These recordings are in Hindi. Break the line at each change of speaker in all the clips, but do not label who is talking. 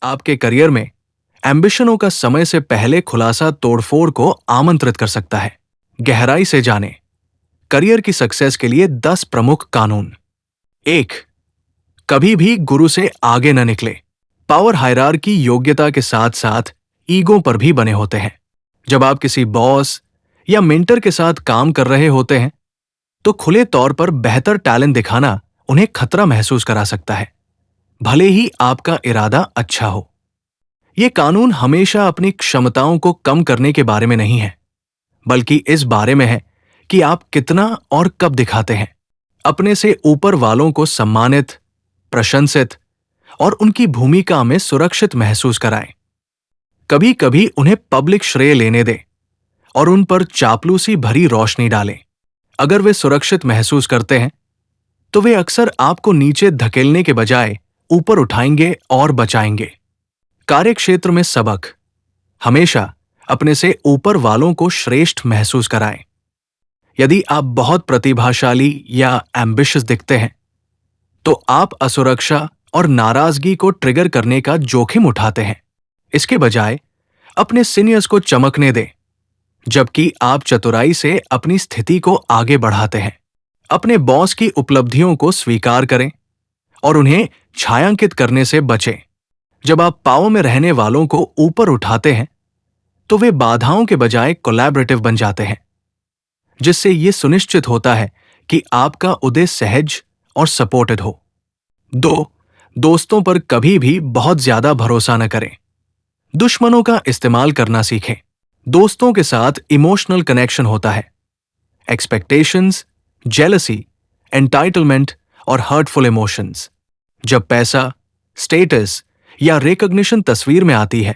आपके करियर में एम्बिशनों का समय से पहले खुलासा तोड़फोड़ को आमंत्रित कर सकता है। गहराई से जानें करियर की सक्सेस के लिए 10 प्रमुख कानून। 1. कभी भी गुरु से आगे न निकले। पावर हायरार्की योग्यता के साथ साथ ईगो पर भी बने होते हैं। जब आप किसी बॉस या मेंटर के साथ काम कर रहे होते हैं तो खुले तौर पर बेहतर टैलेंट दिखाना उन्हें खतरा महसूस करा सकता है, भले ही आपका इरादा अच्छा हो। यह कानून हमेशा अपनी क्षमताओं को कम करने के बारे में नहीं है, बल्कि इस बारे में है कि आप कितना और कब दिखाते हैं। अपने से ऊपर वालों को सम्मानित, प्रशंसित और उनकी भूमिका में सुरक्षित महसूस कराएं। कभी कभी उन्हें पब्लिक श्रेय लेने दें और उन पर चापलूसी भरी रोशनी डालें। अगर वे सुरक्षित महसूस करते हैं तो वे अक्सर आपको नीचे धकेलने के बजाय ऊपर उठाएंगे और बचाएंगे। कार्यक्षेत्र में सबक। हमेशा अपने से ऊपर वालों को श्रेष्ठ महसूस कराएं। यदि आप बहुत प्रतिभाशाली या एम्बिशियस दिखते हैं तो आप असुरक्षा और नाराजगी को ट्रिगर करने का जोखिम उठाते हैं। इसके बजाय अपने सीनियर्स को चमकने दें, जबकि आप चतुराई से अपनी स्थिति को आगे बढ़ाते हैं। अपने बॉस की उपलब्धियों को स्वीकार करें और उन्हें छायांकित करने से बचें। जब आप पाव में रहने वालों को ऊपर उठाते हैं तो वे बाधाओं के बजाय कोलैबोरेटिव बन जाते हैं, जिससे यह सुनिश्चित होता है कि आपका उदय सहज और सपोर्टेड हो। 2. दोस्तों पर कभी भी बहुत ज्यादा भरोसा न करें। दुश्मनों का इस्तेमाल करना सीखें। दोस्तों के साथ इमोशनल कनेक्शन होता है। एक्सपेक्टेशंस, जेलसी, एंटाइटलमेंट और हर्टफुल इमोशंस। जब पैसा, स्टेटस या रिकॉग्निशन तस्वीर में आती है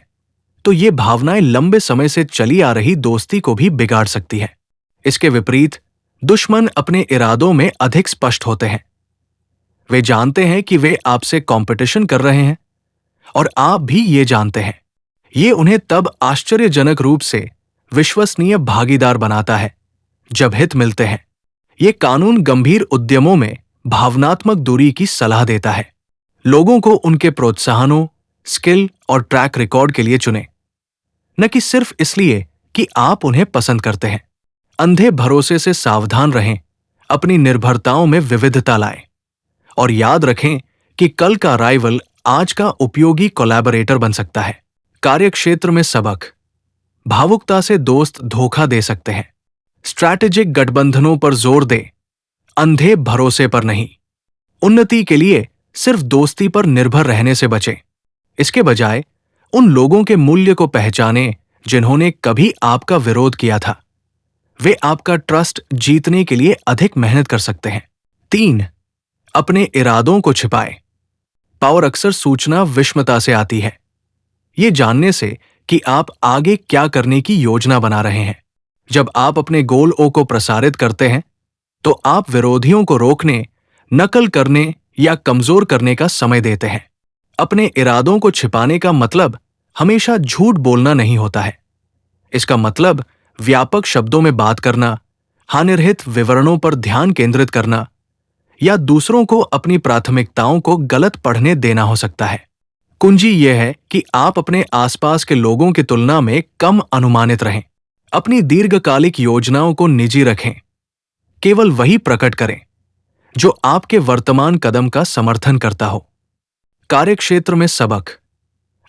तो ये भावनाएं लंबे समय से चली आ रही दोस्ती को भी बिगाड़ सकती है। इसके विपरीत दुश्मन अपने इरादों में अधिक स्पष्ट होते हैं। वे जानते हैं कि वे आपसे कंपटीशन कर रहे हैं और आप भी ये जानते हैं। ये उन्हें तब आश्चर्यजनक रूप से विश्वसनीय भागीदार बनाता है जब हित मिलते हैं। ये कानून गंभीर उद्यमों में भावनात्मक दूरी की सलाह देता है। लोगों को उनके प्रोत्साहनों, स्किल और ट्रैक रिकॉर्ड के लिए चुनें, न कि सिर्फ इसलिए कि आप उन्हें पसंद करते हैं। अंधे भरोसे से सावधान रहें, अपनी निर्भरताओं में विविधता लाएं और याद रखें कि कल का राइवल आज का उपयोगी कोलैबोरेटर बन सकता है। कार्यक्षेत्र में सबक। भावुकता से दोस्त धोखा दे सकते हैं। स्ट्रैटेजिक गठबंधनों पर जोर दें, अंधे भरोसे पर नहीं। उन्नति के लिए सिर्फ दोस्ती पर निर्भर रहने से बचें। इसके बजाय उन लोगों के मूल्य को पहचानें जिन्होंने कभी आपका विरोध किया था। वे आपका ट्रस्ट जीतने के लिए अधिक मेहनत कर सकते हैं। 3. अपने इरादों को छिपाएं। पावर अक्सर सूचना विषमता से आती है, ये जानने से कि आप आगे क्या करने की योजना बना रहे हैं। जब आप अपने गोल ओ को प्रसारित करते हैं तो आप विरोधियों को रोकने, नकल करने या कमजोर करने का समय देते हैं। अपने इरादों को छिपाने का मतलब हमेशा झूठ बोलना नहीं होता है। इसका मतलब व्यापक शब्दों में बात करना, हानिरहित विवरणों पर ध्यान केंद्रित करना या दूसरों को अपनी प्राथमिकताओं को गलत पढ़ने देना हो सकता है। कुंजी यह है कि आप अपने आसपास के लोगों की तुलना में कम अनुमानित रहें। अपनी दीर्घकालिक योजनाओं को निजी रखें। केवल वही प्रकट करें जो आपके वर्तमान कदम का समर्थन करता हो। कार्यक्षेत्र में सबक।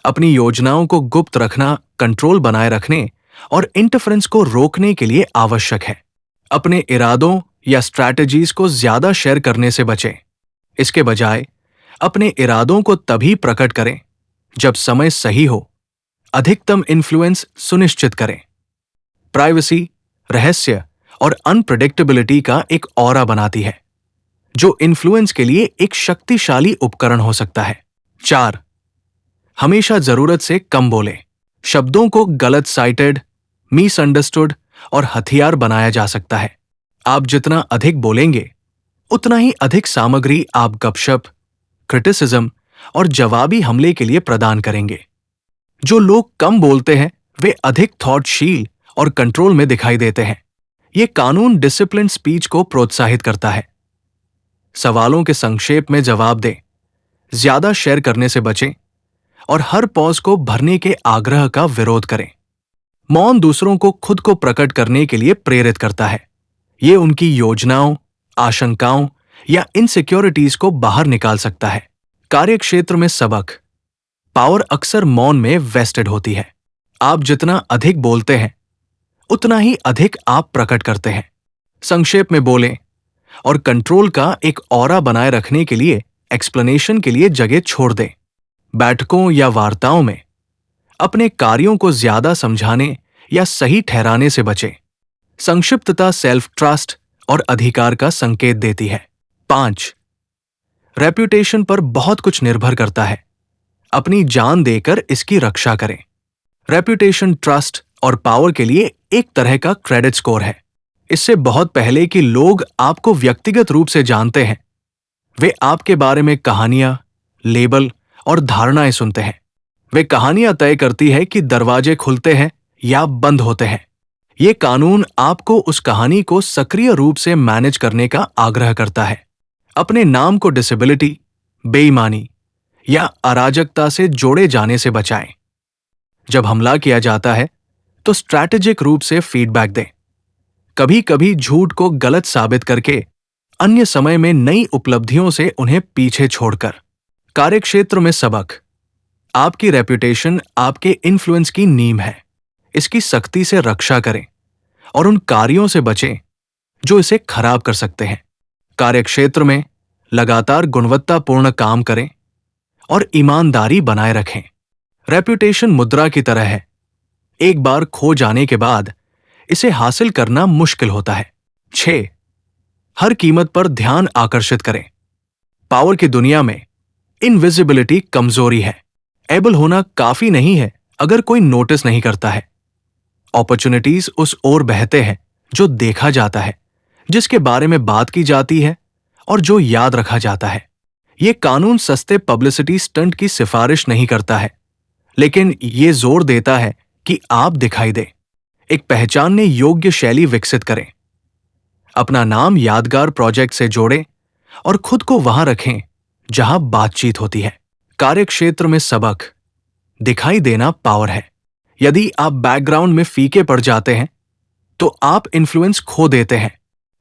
अपनी योजनाओं को गुप्त रखना कंट्रोल बनाए रखने और इंटरफेरेंस को रोकने के लिए आवश्यक है। अपने इरादों या स्ट्रैटेजीज को ज्यादा शेयर करने से बचें। इसके बजाय अपने इरादों को तभी प्रकट करें जब समय सही हो। अधिकतम इन्फ्लुएंस सुनिश्चित करें। प्राइवेसी, रहस्य और अनप्रेडिक्टेबिलिटी का एक ऑरा बनाती है, जो इन्फ्लुएंस के लिए एक शक्तिशाली उपकरण हो सकता है। 4. हमेशा जरूरत से कम बोलें। शब्दों को गलत साइटेड, मिसअंडरस्टूड और हथियार बनाया जा सकता है। आप जितना अधिक बोलेंगे उतना ही अधिक सामग्री आप गपशप, क्रिटिसिज्म और जवाबी हमले के लिए प्रदान करेंगे। जो लोग कम बोलते हैं वे अधिक थॉटशील और कंट्रोल में दिखाई देते हैं। यह कानून डिसिप्लिन स्पीच को प्रोत्साहित करता है। सवालों के संक्षेप में जवाब दें, ज्यादा शेयर करने से बचें और हर पॉज को भरने के आग्रह का विरोध करें। मौन दूसरों को खुद को प्रकट करने के लिए प्रेरित करता है। ये उनकी योजनाओं, आशंकाओं या इनसिक्योरिटीज को बाहर निकाल सकता है। कार्यक्षेत्र में सबक। पावर अक्सर मौन में वेस्टेड होती है। आप जितना अधिक बोलते हैं उतना ही अधिक आप प्रकट करते हैं। संक्षेप में बोलें और कंट्रोल का एक ऑरा बनाए रखने के लिए एक्सप्लेनेशन के लिए जगह छोड़ दें। बैठकों या वार्ताओं में अपने कार्यों को ज्यादा समझाने या सही ठहराने से बचें। संक्षिप्तता सेल्फ ट्रस्ट और अधिकार का संकेत देती है। 5. रेप्यूटेशन पर बहुत कुछ निर्भर करता है। अपनी जान देकर इसकी रक्षा करें। रेप्यूटेशन ट्रस्ट और पावर के लिए एक तरह का क्रेडिट स्कोर है। इससे बहुत पहले कि लोग आपको व्यक्तिगत रूप से जानते हैं, वे आपके बारे में कहानियां, लेबल और धारणाएं सुनते हैं। वे कहानियां तय करती है कि दरवाजे खुलते हैं या बंद होते हैं। ये कानून आपको उस कहानी को सक्रिय रूप से मैनेज करने का आग्रह करता है। अपने नाम को डिसेबिलिटी, बेईमानी या अराजकता से जोड़े जाने से बचाएं। जब हमला किया जाता है तो स्ट्रैटेजिक रूप से फीडबैक दें। कभी कभी झूठ को गलत साबित करके, अन्य समय में नई उपलब्धियों से उन्हें पीछे छोड़कर। कार्यक्षेत्र में सबक। आपकी रेप्यूटेशन आपके इन्फ्लुएंस की नींव है। इसकी सख्ती से रक्षा करें और उन कार्यों से बचें जो इसे खराब कर सकते हैं। कार्यक्षेत्र में लगातार गुणवत्तापूर्ण काम करें और ईमानदारी बनाए रखें। रेप्यूटेशन मुद्रा की तरह है। एक बार खो जाने के बाद इसे हासिल करना मुश्किल होता है। 6. हर कीमत पर ध्यान आकर्षित करें। पावर की दुनिया में इनविजिबिलिटी कमजोरी है। एबल होना काफी नहीं है अगर कोई नोटिस नहीं करता है। अपॉर्चुनिटीज उस ओर बहते हैं जो देखा जाता है, जिसके बारे में बात की जाती है और जो याद रखा जाता है। ये कानून सस्ते पब्लिसिटी स्टंट की सिफारिश नहीं करता है, लेकिन ये जोर देता है कि आप दिखाई दें। एक पहचानने योग्य शैली विकसित करें। अपना नाम यादगार प्रोजेक्ट से जोड़ें और खुद को वहां रखें जहां बातचीत होती है। कार्यक्षेत्र में सबक। दिखाई देना पावर है। यदि आप बैकग्राउंड में फीके पड़ जाते हैं तो आप इन्फ्लुएंस खो देते हैं।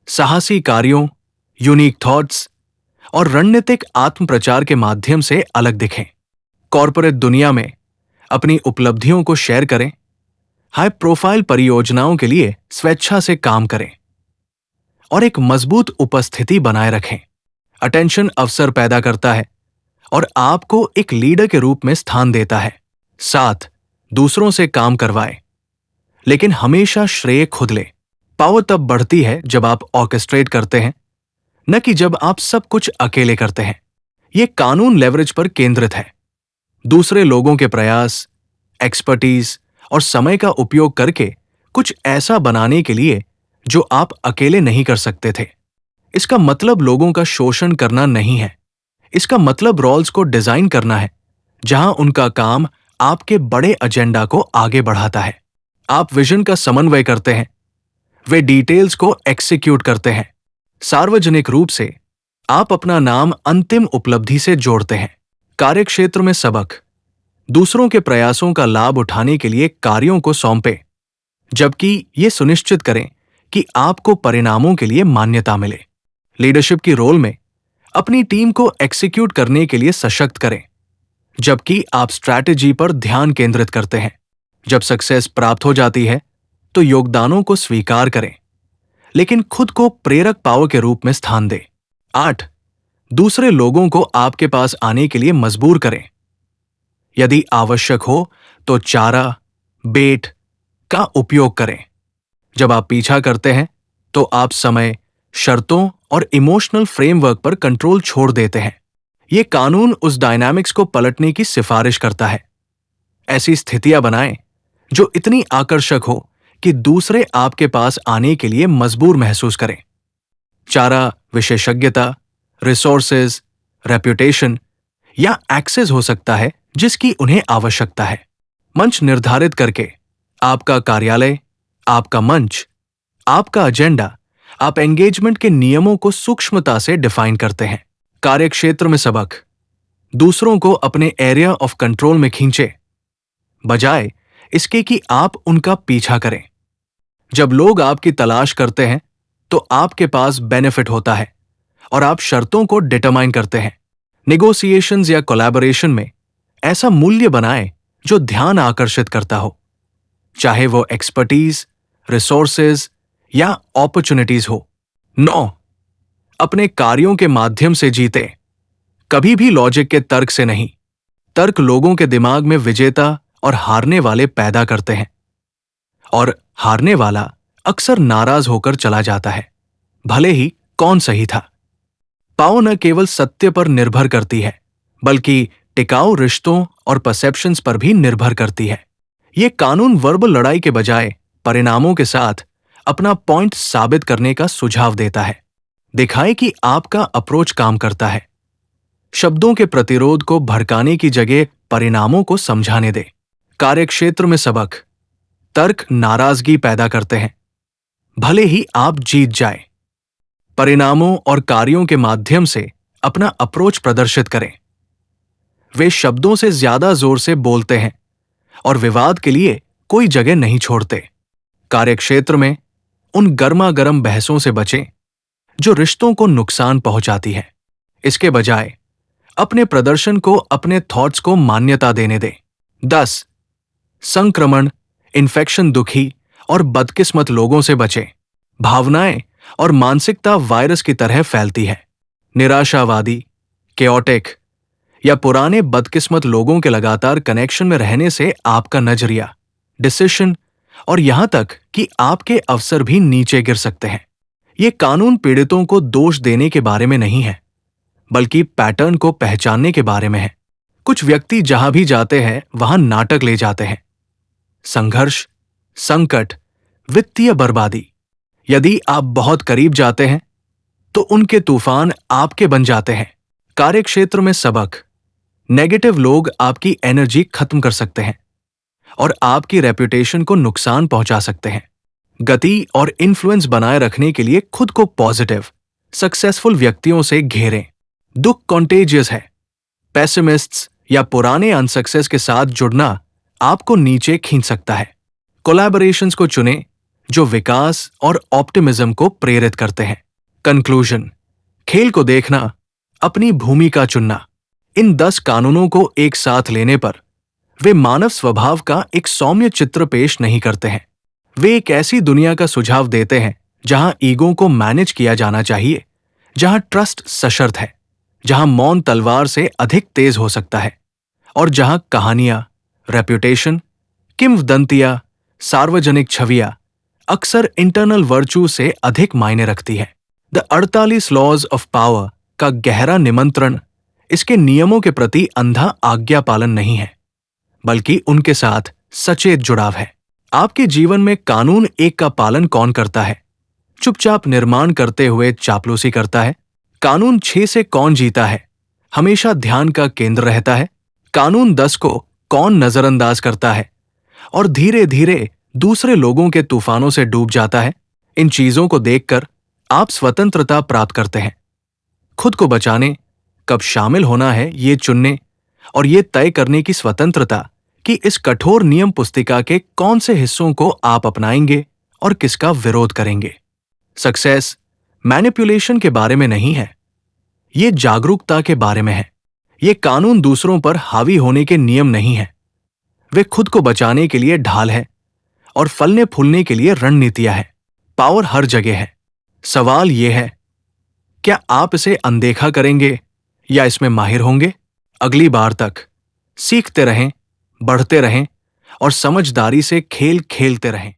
साहसी कार्यों, यूनिक थॉट्स और रणनीतिक आत्मप्रचार के माध्यम से अलग दिखें। कॉर्पोरेट दुनिया में अपनी उपलब्धियों को शेयर करें। हाई प्रोफाइल परियोजनाओं के लिए स्वेच्छा से काम करें और एक मजबूत उपस्थिति बनाए रखें। अटेंशन अवसर पैदा करता है और आपको एक लीडर के रूप में स्थान देता है। 7. दूसरों से काम करवाएं, लेकिन हमेशा श्रेय खुद ले। पावर तब बढ़ती है जब आप ऑर्केस्ट्रेट करते हैं, न कि जब आप सब कुछ अकेले करते हैं। यह कानून लेवरेज पर केंद्रित है। दूसरे लोगों के प्रयास, एक्सपर्टीज और समय का उपयोग करके कुछ ऐसा बनाने के लिए जो आप अकेले नहीं कर सकते थे। इसका मतलब लोगों का शोषण करना नहीं है। इसका मतलब रोल्स को डिजाइन करना है जहां उनका काम आपके बड़े एजेंडा को आगे बढ़ाता है। आप विजन का समन्वय करते हैं, वे डिटेल्स को एक्सिक्यूट करते हैं। सार्वजनिक रूप से आप अपना नाम अंतिम उपलब्धि से जोड़ते हैं। कार्यक्षेत्र में सबक। दूसरों के प्रयासों का लाभ उठाने के लिए कार्यों को सौंपें, जबकि ये सुनिश्चित करें कि आपको परिणामों के लिए मान्यता मिले। लीडरशिप की रोल में अपनी टीम को एक्सिक्यूट करने के लिए सशक्त करें, जबकि आप स्ट्रैटेजी पर ध्यान केंद्रित करते हैं। जब सक्सेस प्राप्त हो जाती है तो योगदानों को स्वीकार करें, लेकिन खुद को प्रेरक पावर के रूप में स्थान दें। 8. दूसरे लोगों को आपके पास आने के लिए मजबूर करें। यदि आवश्यक हो तो चारा, बेट का उपयोग करें। जब आप पीछा करते हैं तो आप समय, शर्तों और इमोशनल फ्रेमवर्क पर कंट्रोल छोड़ देते हैं। यह कानून उस डायनामिक्स को पलटने की सिफारिश करता है। ऐसी स्थितियां बनाएं जो इतनी आकर्षक हो कि दूसरे आपके पास आने के लिए मजबूर महसूस करें। चारा विशेषज्ञता, रिसोर्सेज, रेप्यूटेशन या एक्सेस हो सकता है जिसकी उन्हें आवश्यकता है। मंच निर्धारित करके आपका कार्यालय, आपका मंच, आपका एजेंडा, आप एंगेजमेंट के नियमों को सूक्ष्मता से डिफाइन करते हैं। कार्यक्षेत्र में सबक। दूसरों को अपने एरिया ऑफ कंट्रोल में खींचे, बजाय इसके कि आप उनका पीछा करें। जब लोग आपकी तलाश करते हैं तो आपके पास बेनिफिट होता है और आप शर्तों को डिटरमाइन करते हैं। नेगोशिएशंस या कोलैबोरेशन में ऐसा मूल्य बनाएं जो ध्यान आकर्षित करता हो, चाहे वो एक्सपर्टीज, रिसोर्सेज या अपॉर्चुनिटीज हो। 9. अपने कार्यों के माध्यम से जीते, कभी भी लॉजिक के तर्क से नहीं। तर्क लोगों के दिमाग में विजेता और हारने वाले पैदा करते हैं, और हारने वाला अक्सर नाराज होकर चला जाता है, भले ही कौन सही था। पावर न केवल सत्य पर निर्भर करती है, बल्कि टिकाऊ रिश्तों और परसेप्शंस पर भी निर्भर करती है। ये कानून वर्बल लड़ाई के बजाय परिणामों के साथ अपना पॉइंट साबित करने का सुझाव देता है। दिखाए कि आपका अप्रोच काम करता है। शब्दों के प्रतिरोध को भड़काने की जगह परिणामों को समझाने दे। कार्यक्षेत्र में सबक, तर्क नाराजगी पैदा करते हैं, भले ही आप जीत जाए। परिणामों और कार्यों के माध्यम से अपना अप्रोच प्रदर्शित करें। वे शब्दों से ज्यादा जोर से बोलते हैं और विवाद के लिए कोई जगह नहीं छोड़ते। कार्यक्षेत्र में उन गर्मागर्म बहसों से बचें जो रिश्तों को नुकसान पहुंचाती है। इसके बजाय अपने प्रदर्शन को, अपने थॉट्स को मान्यता देने दें। 10. संक्रमण, इन्फेक्शन, दुखी और बदकिस्मत लोगों से बचें। भावनाएं और मानसिकता वायरस की तरह फैलती है। निराशावादी, केओटिक या पुराने बदकिस्मत लोगों के लगातार कनेक्शन में रहने से आपका नजरिया, डिसीजन और यहां तक कि आपके अवसर भी नीचे गिर सकते हैं। ये कानून पीड़ितों को दोष देने के बारे में नहीं है, बल्कि पैटर्न को पहचानने के बारे में है। कुछ व्यक्ति जहां भी जाते हैं वहां नाटक ले जाते हैं। संघर्ष, संकट, वित्तीय बर्बादी। यदि आप बहुत करीब जाते हैं तो उनके तूफान आपके बन जाते हैं। कार्यक्षेत्र में सबक, नेगेटिव लोग आपकी एनर्जी खत्म कर सकते हैं और आपकी रेपुटेशन को नुकसान पहुंचा सकते हैं। गति और इन्फ्लुएंस बनाए रखने के लिए खुद को पॉजिटिव, सक्सेसफुल व्यक्तियों से घेरें। दुख कॉन्टेजियस है। पेसिमिस्ट्स या पुराने अनसक्सेस के साथ जुड़ना आपको नीचे खींच सकता है। कोलैबोरेशंस को चुनें जो विकास और ऑप्टिमिज्म को प्रेरित करते हैं। कंक्लूजन, खेल को देखना, अपनी भूमिका चुनना। इन 10 कानूनों को एक साथ लेने पर वे मानव स्वभाव का एक सौम्य चित्र पेश नहीं करते हैं। वे एक ऐसी दुनिया का सुझाव देते हैं जहां ईगो को मैनेज किया जाना चाहिए, जहां ट्रस्ट सशर्त है, जहां मौन तलवार से अधिक तेज हो सकता है, और जहां कहानियां, रेप्यूटेशन, किंवदंतियां, सार्वजनिक छवियां अक्सर इंटरनल वर्चू से अधिक मायने रखती है। द 48 लॉज ऑफ पावर का गहरा निमंत्रण इसके नियमों के प्रति अंधा आज्ञा पालन नहीं है, बल्कि उनके साथ सचेत जुड़ाव है। आपके जीवन में कानून 1 का पालन कौन करता है? चुपचाप निर्माण करते हुए चापलूसी करता है? कानून 6 से कौन जीता है? हमेशा ध्यान का केंद्र रहता है? कानून 10 को कौन नजरअंदाज करता है और धीरे धीरे दूसरे लोगों के तूफानों से डूब जाता है? इन चीजों को देखकर आप स्वतंत्रता प्राप्त करते हैं। खुद को बचाने, कब शामिल होना है ये चुनने और ये तय करने की स्वतंत्रता कि इस कठोर नियम पुस्तिका के कौन से हिस्सों को आप अपनाएंगे और किसका विरोध करेंगे। सक्सेस मैनिपुलेशन के बारे में नहीं है, ये जागरूकता के बारे में है। ये कानून दूसरों पर हावी होने के नियम नहीं है, वे खुद को बचाने के लिए ढाल है और फलने फूलने के लिए रणनीतियां है। पावर हर जगह है। सवाल यह है, क्या आप इसे अनदेखा करेंगे या इसमें माहिर होंगे? अगली बार तक सीखते रहें, बढ़ते रहें और समझदारी से खेल खेलते रहें।